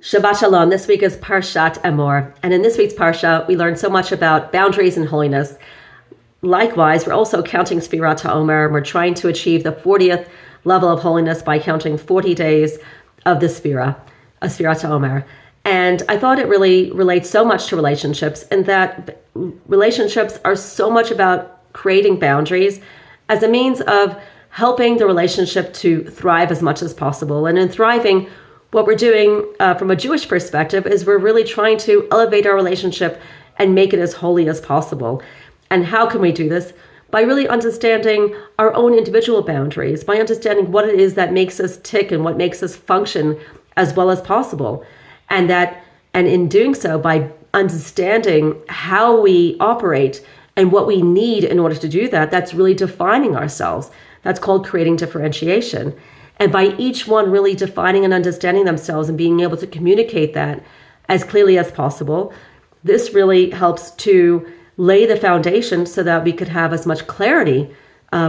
Shabbat Shalom. This week is Parshat Emor. And in this week's Parsha, we learned so much about boundaries and holiness. Likewise, we're also counting Sfirat HaOmer. We're trying to achieve the 40th level of holiness by counting 40 days of the Sfirat HaOmer. And I thought it really relates so much to relationships, in that relationships are so much about creating boundaries as a means of helping the relationship to thrive as much as possible. And in thriving, what we're doing from a Jewish perspective is we're really trying to elevate our relationship and make it as holy as possible. And how can we do this? By really understanding our own individual boundaries, by understanding what it is that makes us tick and what makes us function as well as possible. And in doing so, by understanding how we operate and what we need in order to do that, that's really defining ourselves. That's called creating differentiation. And by each one really defining and understanding themselves and being able to communicate that as clearly as possible, this really helps to lay the foundation so that we could have as much clarity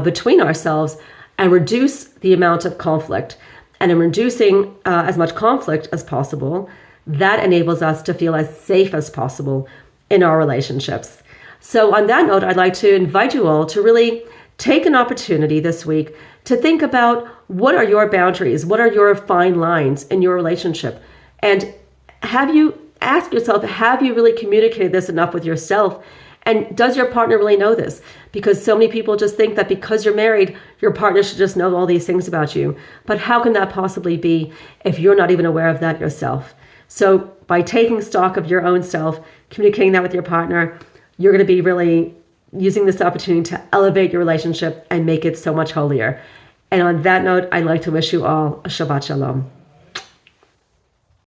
between ourselves and reduce the amount of conflict. And in reducing as much conflict as possible, that enables us to feel as safe as possible in our relationships. So on that note, I'd like to invite you all to really take an opportunity this week to think about what are your boundaries, what are your fine lines in your relationship, and ask yourself, have you really communicated this enough with yourself? And does your partner really know this? Because so many people just think that because you're married, your partner should just know all these things about you. But how can that possibly be if you're not even aware of that yourself? So by taking stock of your own self, communicating that with your partner, you're going to be really using this opportunity to elevate your relationship and make it so much holier. And on that note, I'd like to wish you all a Shabbat Shalom.